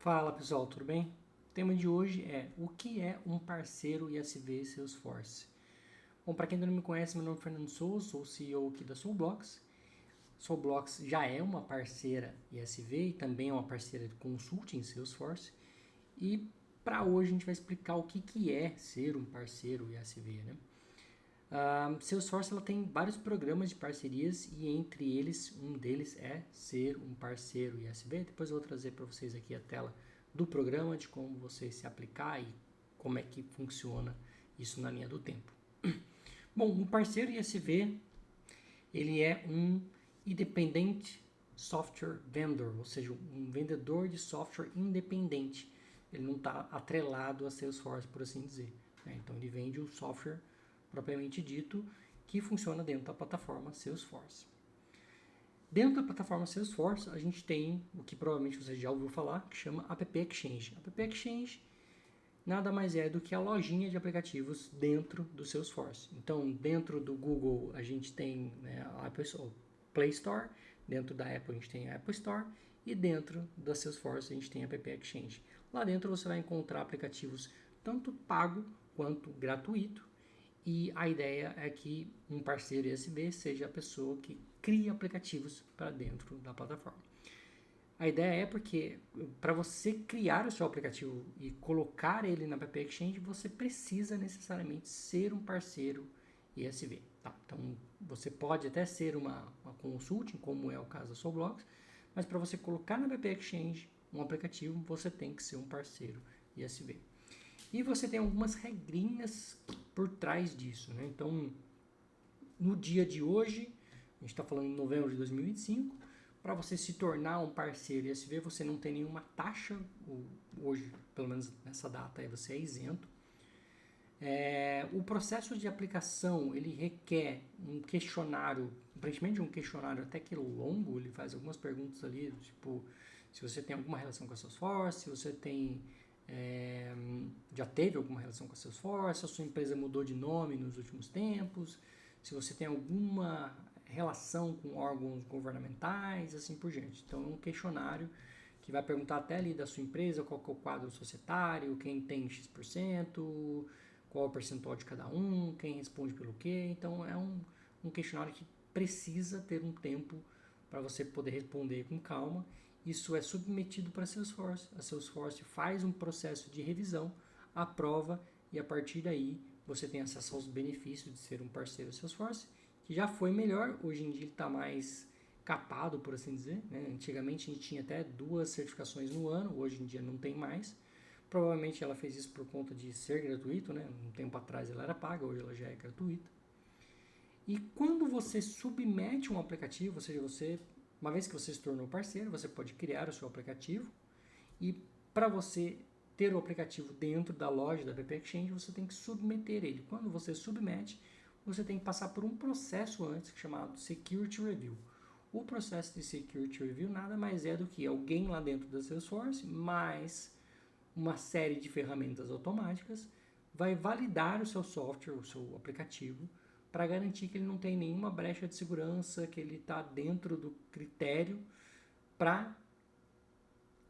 Fala pessoal, tudo bem? O tema de hoje é o que é um parceiro ISV Salesforce? Bom, para quem ainda não me conhece, meu nome é Fernando Souza, sou o CEO aqui da Soulblocks. Soulblocks já é uma parceira ISV e também é uma parceira de consulting Salesforce. E para hoje a gente vai explicar o que é ser um parceiro ISV, né? A Salesforce ela tem vários programas de parcerias e entre eles, um deles é ser um parceiro ISV. Depois eu vou trazer para vocês aqui a tela do programa, de como você se aplicar e como é que funciona isso na linha do tempo. Bom, um parceiro ISV, ele é um independent software vendor, ou seja, um vendedor de software independente. Ele não está atrelado a Salesforce, por assim dizer, né? Então ele vende o software propriamente dito que funciona dentro da plataforma Salesforce. Dentro da plataforma Salesforce, a gente tem o que provavelmente você já ouviu falar, que chama App Exchange. App Exchange nada mais é do que a lojinha de aplicativos dentro do Salesforce. Então, dentro do Google, a gente tem, né, a Play Store, dentro da Apple a gente tem a Apple Store e dentro da Salesforce a gente tem a App Exchange. Lá dentro você vai encontrar aplicativos tanto pago quanto gratuito. E a ideia é que um parceiro ISV seja a pessoa que cria aplicativos para dentro da plataforma. A ideia é porque para você criar o seu aplicativo e colocar ele na App Exchange, você precisa necessariamente ser um parceiro ISV. Tá? Então você pode até ser uma consulting, como é o caso da Soulblocks, mas para você colocar na App Exchange um aplicativo, você tem que ser um parceiro ISV. E você tem algumas regrinhas por trás disso, né? Então, no dia de hoje, a gente está falando em novembro de 2025, para você se tornar um parceiro ISV, você não tem nenhuma taxa, hoje, pelo menos nessa data, aí você é isento. O processo de aplicação, ele requer um questionário, aparentemente um questionário até que longo, ele faz algumas perguntas ali, tipo, se você tem alguma relação com a Salesforce, se você tem é, já teve alguma relação com a Salesforce, se a sua empresa mudou de nome nos últimos tempos, se você tem alguma relação com órgãos governamentais, assim por diante. Então é um questionário que vai perguntar até ali da sua empresa, qual que é o quadro societário, quem tem X%, qual é o percentual de cada um, quem responde pelo quê. Então é um questionário que precisa ter um tempo para você poder responder com calma. Isso é submetido para a Salesforce. A Salesforce faz um processo de revisão, aprova e a partir daí você tem acesso aos benefícios de ser um parceiro Salesforce, que já foi melhor, hoje em dia ele está mais capado, por assim dizer, né? Antigamente a gente tinha até 2 certificações no ano, hoje em dia não tem mais. Provavelmente ela fez isso por conta de ser gratuito, né? Um tempo atrás ela era paga, hoje ela já é gratuita. E quando você submete um aplicativo, ou seja, uma vez que você se tornou parceiro, você pode criar o seu aplicativo e para você ter o aplicativo dentro da loja da App Exchange, você tem que submeter ele. Quando você submete, você tem que passar por um processo antes chamado Security Review. O processo de Security Review nada mais é do que alguém lá dentro da Salesforce, mais uma série de ferramentas automáticas, vai validar o seu software, o seu aplicativo, para garantir que ele não tem nenhuma brecha de segurança, que ele está dentro do critério para,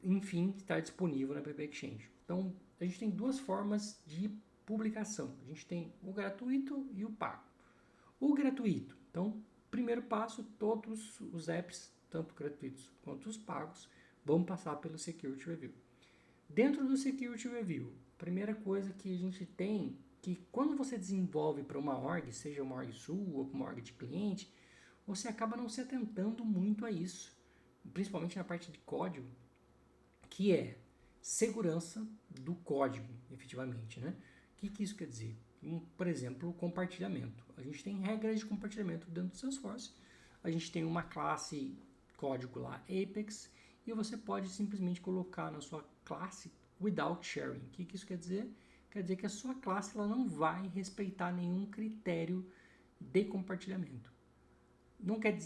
enfim, estar disponível na App Exchange. Então, a gente tem 2 formas de publicação. A gente tem o gratuito e o pago. O gratuito, então, primeiro passo, todos os apps, tanto gratuitos quanto os pagos, vão passar pelo Security Review. Dentro do Security Review, a primeira coisa que a gente tem, que quando você desenvolve para uma org, seja uma org sua ou uma org de cliente, você acaba não se atentando muito a isso, principalmente na parte de código, que é segurança do código, efetivamente, né? O que isso quer dizer? Por exemplo, o compartilhamento. A gente tem regras de compartilhamento dentro do Salesforce. A gente tem uma classe código lá, Apex, e você pode simplesmente colocar na sua classe without sharing. O que isso quer dizer? Quer dizer que a sua classe ela não vai respeitar nenhum critério de compartilhamento.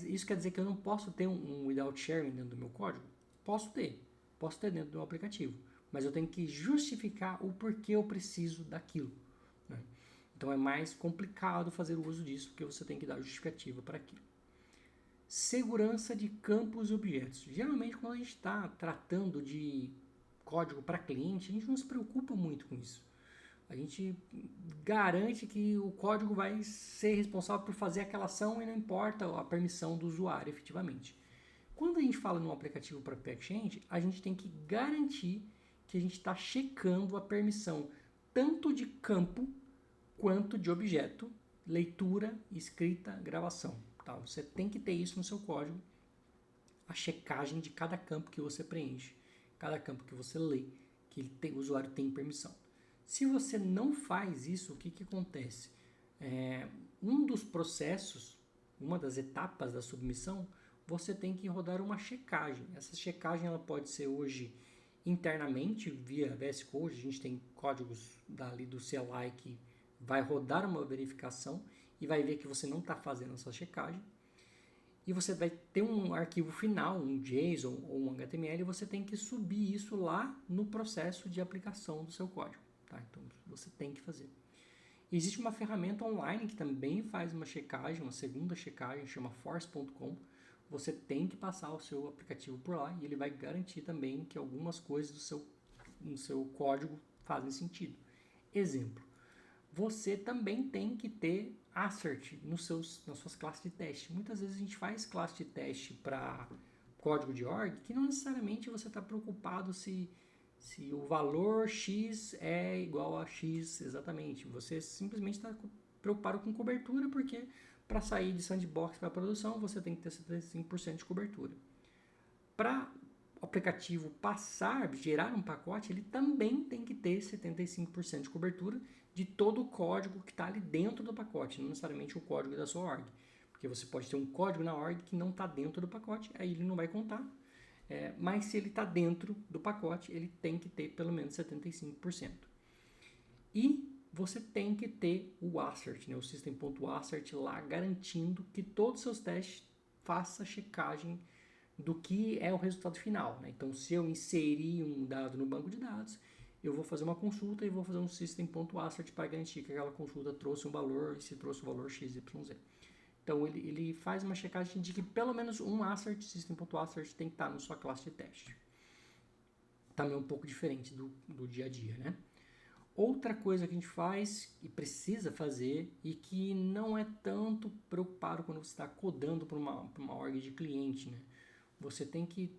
Isso quer dizer que eu não posso ter um without sharing dentro do meu código? Posso ter dentro do meu aplicativo, mas eu tenho que justificar o porquê eu preciso daquilo, né? Então é mais complicado fazer o uso disso, porque você tem que dar justificativa para aquilo. Segurança de campos e objetos. Geralmente, quando a gente está tratando de código para cliente, a gente não se preocupa muito com isso. A gente garante que o código vai ser responsável por fazer aquela ação e não importa a permissão do usuário efetivamente. Quando a gente fala num aplicativo para Exchange, a gente tem que garantir que a gente está checando a permissão tanto de campo quanto de objeto, leitura, escrita, gravação. Tá? Você tem que ter isso no seu código, a checagem de cada campo que você preenche, cada campo que você lê, que o usuário tem permissão. Se você não faz isso, o que acontece? Um dos processos, uma das etapas da submissão, você tem que rodar uma checagem. Essa checagem ela pode ser hoje internamente, via VS Code, a gente tem códigos dali do CLI que vai rodar uma verificação e vai ver que você não está fazendo essa checagem. E você vai ter um arquivo final, um JSON ou um HTML, e você tem que subir isso lá no processo de aplicação do seu código. Tá? Então, você tem que fazer. Existe uma ferramenta online que também faz uma checagem, uma segunda checagem, chama force.com. Você tem que passar o seu aplicativo por lá e ele vai garantir também que algumas coisas do seu código fazem sentido. Exemplo, você também tem que ter assert nas suas classes de teste. Muitas vezes a gente faz classe de teste para código de org que não necessariamente você está preocupado se o valor X é igual a X exatamente. Você simplesmente está preocupado com cobertura, porque para sair de sandbox para produção você tem que ter 75% de cobertura. Para o aplicativo gerar um pacote, ele também tem que ter 75% de cobertura de todo o código que está ali dentro do pacote, não necessariamente o código da sua org. Porque você pode ter um código na org que não está dentro do pacote, aí ele não vai contar. Mas se ele está dentro do pacote, ele tem que ter pelo menos 75%. E você tem que ter o assert, né, o system.assert lá, garantindo que todos os seus testes façam a checagem do que é o resultado final. Né? Então, se eu inserir um dado no banco de dados, eu vou fazer uma consulta e vou fazer um system.assert para garantir que aquela consulta trouxe um valor, e se trouxe o valor XYZ. Então, ele faz uma checagem de que pelo menos um assert, system.assert, tem que estar na sua classe de teste. Também um pouco diferente do dia a dia, né? Outra coisa que a gente faz e precisa fazer e que não é tanto preocupado quando você está codando para uma org de cliente, né? Você tem que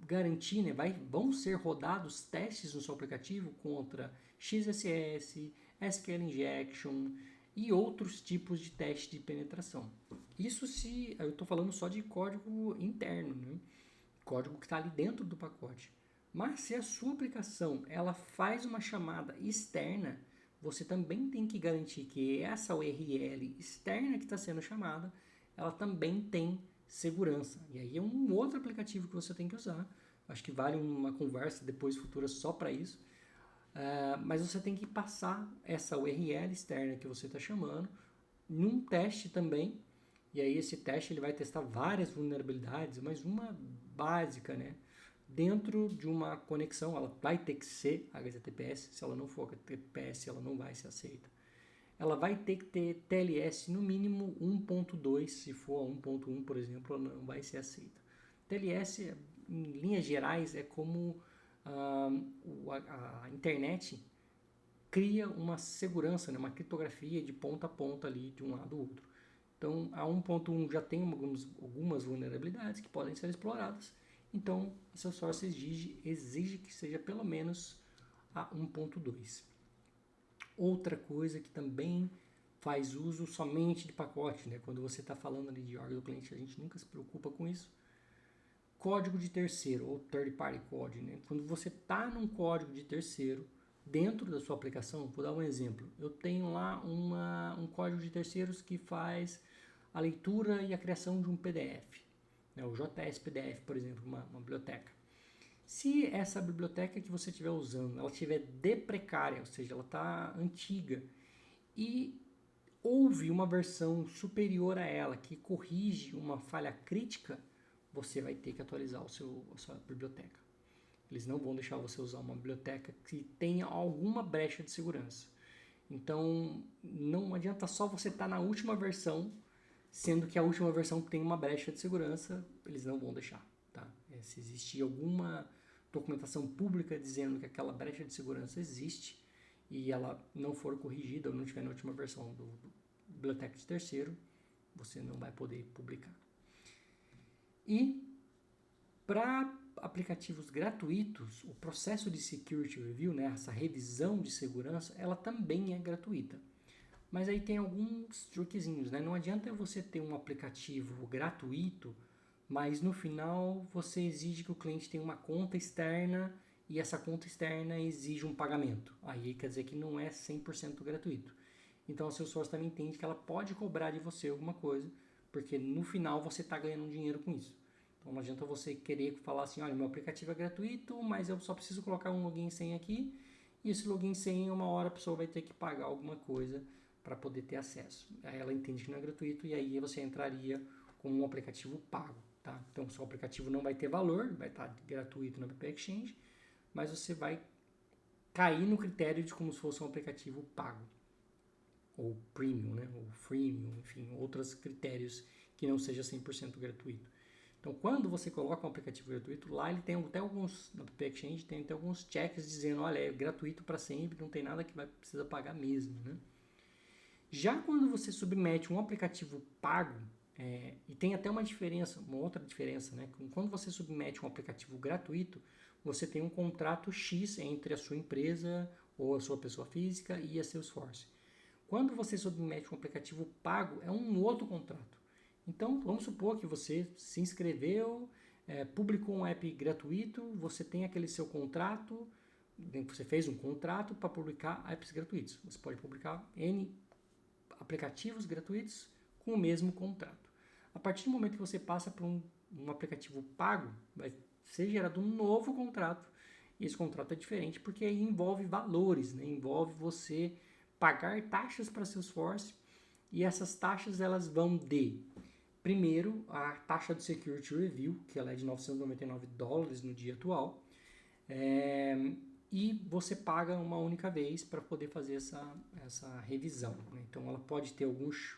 garantir, né? Vão ser rodados testes no seu aplicativo contra XSS, SQL Injection e outros tipos de teste de penetração. Isso se eu estou falando só de código interno, né? Código que está ali dentro do pacote. Mas se a sua aplicação ela faz uma chamada externa, você também tem que garantir que essa URL externa que está sendo chamada, ela também tem segurança. E aí é um outro aplicativo que você tem que usar. Acho que vale uma conversa depois futura só para isso. Mas você tem que passar essa URL externa que você está chamando num teste também. E aí esse teste ele vai testar várias vulnerabilidades, mas uma básica, né? Dentro de uma conexão, ela vai ter que ser HTTPS. Se ela não for HTTPS, ela não vai ser aceita. Ela vai ter que ter TLS no mínimo 1.2, se for 1.1, por exemplo, ela não vai ser aceita. TLS, em linhas gerais, é como a internet cria uma segurança, né, uma criptografia de ponta a ponta ali, de um lado ao outro. Então, a 1.1 já tem algumas vulnerabilidades que podem ser exploradas. Então, a Salesforce exige que seja pelo menos a 1.2. Outra coisa que também faz uso somente de pacote, né? Quando você está falando ali de org do cliente, a gente nunca se preocupa com isso. Código de terceiro, ou third party code, né? Quando você está num código de terceiro, dentro da sua aplicação, vou dar um exemplo. Eu tenho lá um código de terceiros que faz a leitura e a criação de um PDF. Né? O JS PDF, por exemplo, uma biblioteca. Se essa biblioteca que você estiver usando, ela estiver deprecária, ou seja, ela está antiga, e houve uma versão superior a ela que corrige uma falha crítica, você vai ter que atualizar a sua biblioteca. Eles não vão deixar você usar uma biblioteca que tenha alguma brecha de segurança. Então, não adianta só você estar na última versão, sendo que a última versão tem uma brecha de segurança, eles não vão deixar. Tá? Se existir alguma documentação pública dizendo que aquela brecha de segurança existe e ela não for corrigida ou não tiver na última versão do biblioteca de terceiro, você não vai poder publicar. E para aplicativos gratuitos, o processo de security review, né, essa revisão de segurança, ela também é gratuita. Mas aí tem alguns truquezinhos, né? Não adianta você ter um aplicativo gratuito, mas no final você exige que o cliente tenha uma conta externa e essa conta externa exige um pagamento. Aí quer dizer que não é 100% gratuito. Então a Salesforce também entende que ela pode cobrar de você alguma coisa, porque no final você está ganhando dinheiro com isso. Então não adianta você querer falar assim, olha, meu aplicativo é gratuito, mas eu só preciso colocar um login e senha aqui, e esse login e senha, uma hora a pessoa vai ter que pagar alguma coisa para poder ter acesso. Aí ela entende que não é gratuito e aí você entraria com um aplicativo pago. Tá? Então o seu aplicativo não vai ter valor, vai estar gratuito no App Exchange, mas você vai cair no critério de como se fosse um aplicativo pago. Ou premium, né? Ou freemium, enfim, outros critérios que não seja 100% gratuito. Então, quando você coloca um aplicativo gratuito, lá ele tem até alguns, no App Exchange tem até alguns checks dizendo, olha, é gratuito para sempre, não tem nada que precisa pagar mesmo, né? Já quando você submete um aplicativo pago, e tem até uma diferença, uma outra diferença, né? Quando você submete um aplicativo gratuito, você tem um contrato X entre a sua empresa ou a sua pessoa física e a Salesforce. Quando você submete um aplicativo pago, é um outro contrato. Então, vamos supor que você se inscreveu, publicou um app gratuito, você tem aquele seu contrato, você fez um contrato para publicar apps gratuitos. Você pode publicar N aplicativos gratuitos com o mesmo contrato. A partir do momento que você passa para um aplicativo pago, vai ser gerado um novo contrato. E esse contrato é diferente porque aí envolve valores, né? Envolve você pagar taxas para Salesforce e essas taxas elas vão de, primeiro, a taxa do Security Review, que ela é de $999 no dia atual, e você paga uma única vez para poder fazer essa revisão, né? Então ela pode ter alguns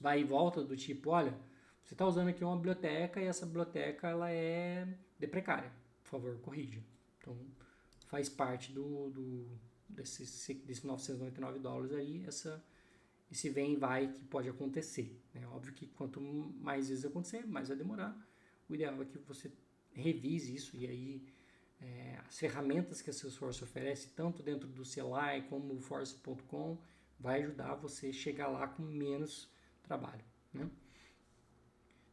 vai e volta do tipo, olha, você está usando aqui uma biblioteca e essa biblioteca ela é deprecária, por favor, corrija. Então faz parte desse $999 aí, esse vem e vai que pode acontecer, né? Óbvio que quanto mais vezes acontecer, mais vai demorar. O ideal é que você revise isso e aí as ferramentas que a Salesforce oferece, tanto dentro do CLI como o Force.com, vai ajudar você a chegar lá com menos trabalho, né?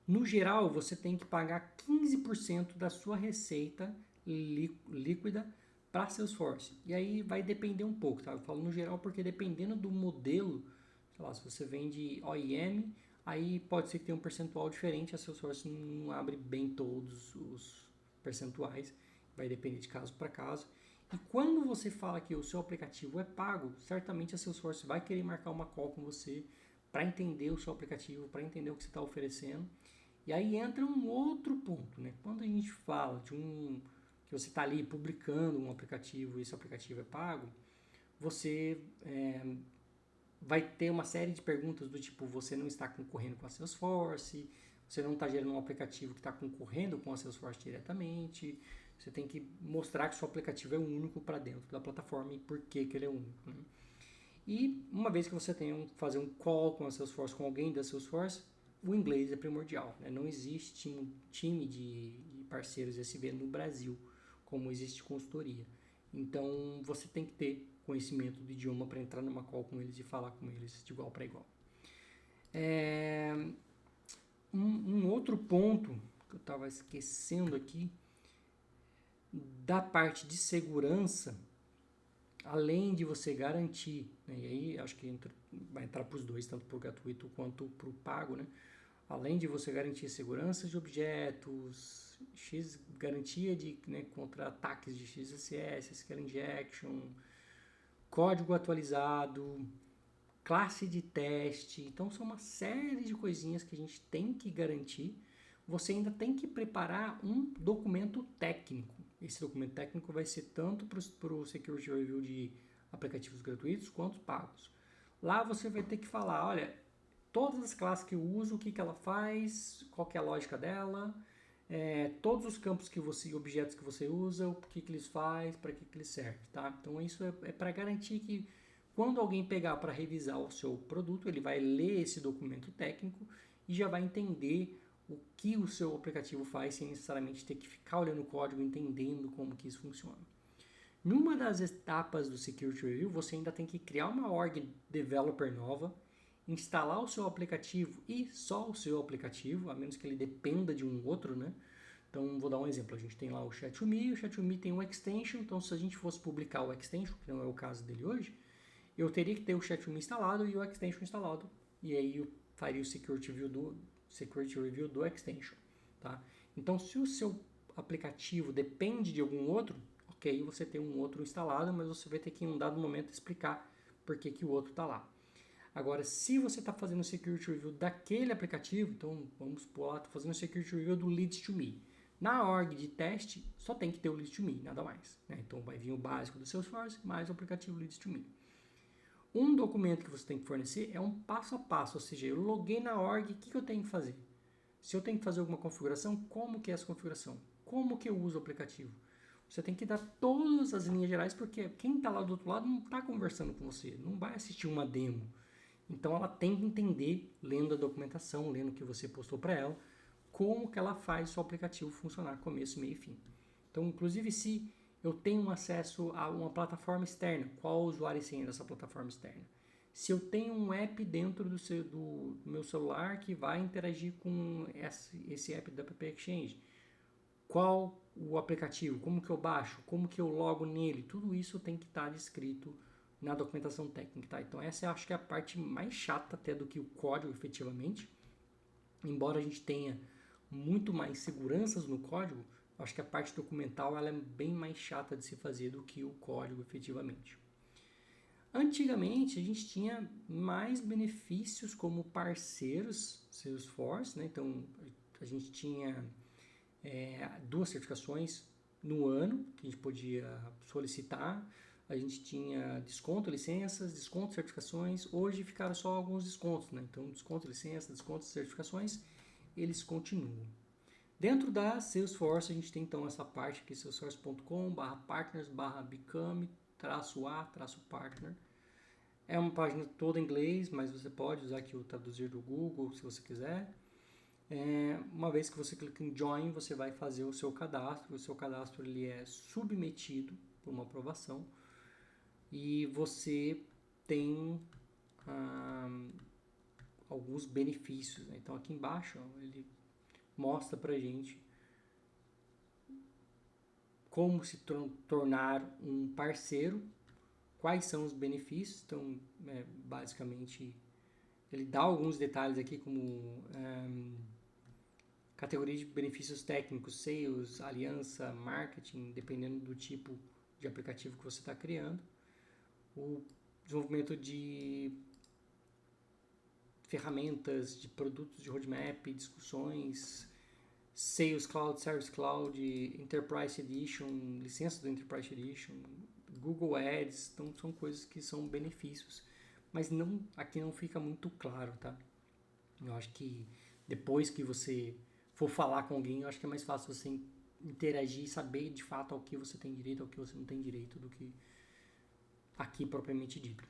No geral, você tem que pagar 15% da sua receita líquida para Salesforce. E aí vai depender um pouco, tá? Eu falo no geral porque dependendo do modelo, sei lá, se você vende OEM, aí pode ser que tenha um percentual diferente, a Salesforce não abre bem todos os percentuais, vai depender de caso para caso. E quando você fala que o seu aplicativo é pago, certamente a Salesforce vai querer marcar uma call com você para entender o seu aplicativo, para entender o que você está oferecendo. E aí entra um outro ponto, né? Quando a gente fala de que você está ali publicando um aplicativo e esse aplicativo é pago, você vai ter uma série de perguntas do tipo, você não está concorrendo com a Salesforce, você não está gerando um aplicativo que está concorrendo com a Salesforce diretamente, você tem que mostrar que seu aplicativo é único para dentro da plataforma e por que ele é único, né? E uma vez que você tem fazer um call com a Salesforce, com alguém da Salesforce, o inglês é primordial, né? Não existe um time de parceiros SV no Brasil, como existe consultoria. Então, você tem que ter conhecimento do idioma para entrar numa call com eles e falar com eles de igual para igual. Um outro ponto que eu estava esquecendo aqui, da parte de segurança, além de você garantir, né, e aí acho que vai entrar para os dois, tanto para o gratuito quanto para o pago, né? Além de você garantir segurança de objetos, garantia contra ataques de XSS, SQL Injection, código atualizado, classe de teste. Então são uma série de coisinhas que a gente tem que garantir. Você ainda tem que preparar um documento técnico. Esse documento técnico vai ser tanto para o Security Review de aplicativos gratuitos quanto pagos. Lá você vai ter que falar, olha, todas as classes que eu uso, o que ela faz, qual que é a lógica dela, todos os campos objetos que você usa, o que eles fazem, para que eles servem, tá? Então isso é para garantir que quando alguém pegar para revisar o seu produto, ele vai ler esse documento técnico e já vai entender o que o seu aplicativo faz sem necessariamente ter que ficar olhando o código, entendendo como que isso funciona. Numa das etapas do Security Review, você ainda tem que criar uma org developer nova, instalar o seu aplicativo e só o seu aplicativo, a menos que ele dependa de um outro, né? Então, vou dar um exemplo. A gente tem lá o Chat2Me tem um extension, então se a gente fosse publicar o extension, que não é o caso dele hoje, eu teria que ter o Chat2Me instalado e o extension instalado. E aí eu faria o Security Review do extension, tá? Então, se o seu aplicativo depende de algum outro, ok, você tem um outro instalado, mas você vai ter que em um dado momento explicar por que o outro está lá. Agora, se você está fazendo o Security Review daquele aplicativo, então vamos supor lá, estou fazendo o Security Review do Leads2Me. Na org de teste, só tem que ter o Leads2Me, nada mais, né? Então vai vir o básico do Salesforce mais o aplicativo Leads2Me. Um documento que você tem que fornecer é um passo a passo, ou seja, eu loguei na org, o que eu tenho que fazer? Se eu tenho que fazer alguma configuração, como que é essa configuração? Como que eu uso o aplicativo? Você tem que dar todas as linhas gerais, porque quem está lá do outro lado não está conversando com você, não vai assistir uma demo. Então ela tem que entender, lendo a documentação, lendo o que você postou para ela, como que ela faz o seu aplicativo funcionar, começo, meio e fim. Então, inclusive, se eu tenho acesso a uma plataforma externa, qual o usuário e senha dessa plataforma externa? Se eu tenho um app dentro do meu celular que vai interagir com esse app da App Exchange, qual o aplicativo, como que eu baixo, como que eu logo nele, tudo isso tem que estar descrito na documentação técnica, tá? Então essa eu acho que é a parte mais chata até do que o código efetivamente. Embora a gente tenha muito mais seguranças no código, eu acho que a parte documental ela é bem mais chata de se fazer do que o código efetivamente. Antigamente a gente tinha mais benefícios como parceiros Salesforce, né? Então a gente tinha 2 certificações no ano que a gente podia solicitar. A gente tinha desconto, licenças, desconto, certificações. Hoje ficaram só alguns descontos, né? Então, desconto, licença, desconto, certificações, eles continuam. Dentro da Salesforce, a gente tem então essa parte aqui, salesforce.com/partners/become-a-partner. É uma página toda em inglês, mas você pode usar aqui o traduzir do Google, se você quiser. Uma vez que você clica em Join, você vai fazer o seu cadastro. O seu cadastro ele é submetido por uma aprovação. E você tem alguns benefícios, né? Então aqui embaixo ele mostra pra gente como se tornar um parceiro, quais são os benefícios. Então basicamente ele dá alguns detalhes aqui como categoria de benefícios técnicos, sales, aliança, marketing, dependendo do tipo de aplicativo que você está criando. O desenvolvimento de ferramentas, de produtos de roadmap, discussões, Sales Cloud, Service Cloud, Enterprise Edition, licença do Enterprise Edition, Google Ads, então são coisas que são benefícios, mas aqui não fica muito claro, tá? Eu acho que depois que você for falar com alguém, eu acho que é mais fácil você interagir e saber de fato ao que você tem direito, ao que você não tem direito, do que aqui propriamente dito.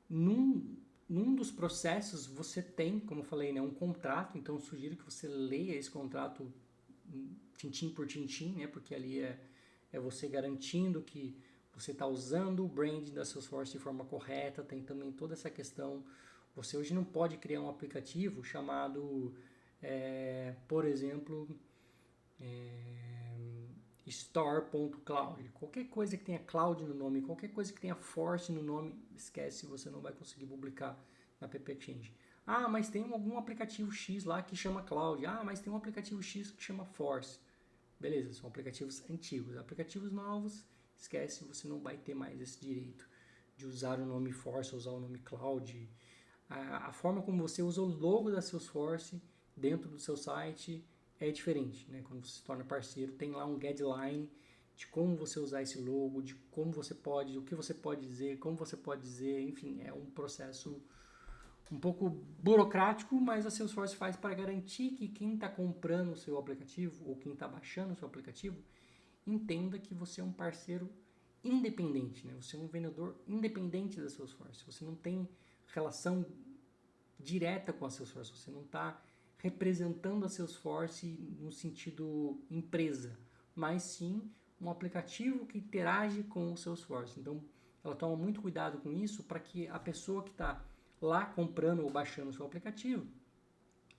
Num dos processos você tem, como eu falei, né, um contrato, então eu sugiro que você leia esse contrato tintim por tintim, né, porque ali é você garantindo que você está usando o branding da Salesforce de forma correta. Tem também toda essa questão, você hoje não pode criar um aplicativo chamado, por exemplo, store.cloud. Qualquer coisa que tenha cloud no nome, qualquer coisa que tenha force no nome, esquece, você não vai conseguir publicar na App Exchange. Ah, mas tem algum aplicativo X lá que chama cloud. Ah, mas tem um aplicativo X que chama force. Beleza, são aplicativos antigos. Aplicativos novos, esquece, você não vai ter mais esse direito de usar o nome force, usar o nome cloud. A forma como você usa o logo da Salesforce dentro do seu site é diferente, né? Quando você se torna parceiro, tem lá um guideline de como você usar esse logo, de como você pode, o que você pode dizer, como você pode dizer, enfim, é um processo um pouco burocrático, mas a Salesforce faz para garantir que quem está comprando o seu aplicativo ou quem está baixando o seu aplicativo entenda que você é um parceiro independente, né? Você é um vendedor independente da Salesforce. Você não tem relação direta com a Salesforce. Você não está representando a Salesforce no sentido empresa, mas sim um aplicativo que interage com o Salesforce. Então, ela toma muito cuidado com isso para que a pessoa que está lá comprando ou baixando o seu aplicativo,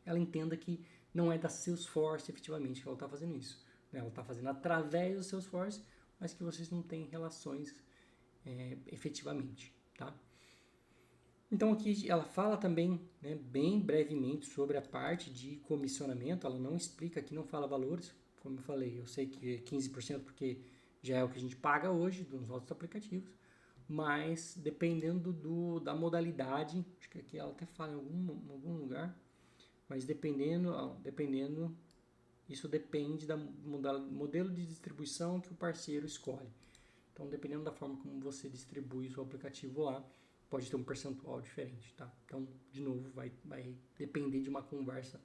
ela entenda que não é da Salesforce efetivamente que ela está fazendo isso. Ela está fazendo através do Salesforce, mas que vocês não têm relações efetivamente, tá? Então aqui ela fala também, né, bem brevemente sobre a parte de comissionamento. Ela não explica aqui, não fala valores, como eu falei. Eu sei que é 15% porque já é o que a gente paga hoje dos nossos aplicativos, mas dependendo da modalidade, acho que aqui ela até fala em algum lugar, mas dependendo, isso depende do modelo de distribuição que o parceiro escolhe. Então, dependendo da forma como você distribui o seu aplicativo lá, pode ter um percentual diferente, tá? Então, de novo, vai depender de uma conversa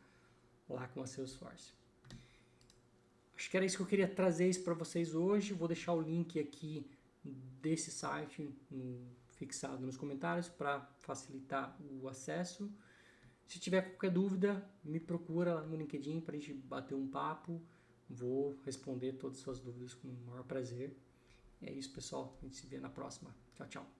lá com a Salesforce. Acho que era isso que eu queria trazer isso para vocês hoje. Vou deixar o link aqui desse site fixado nos comentários para facilitar o acesso. Se tiver qualquer dúvida, me procura lá no LinkedIn para a gente bater um papo. Vou responder todas as suas dúvidas com o maior prazer. É isso, pessoal. A gente se vê na próxima. Tchau, tchau.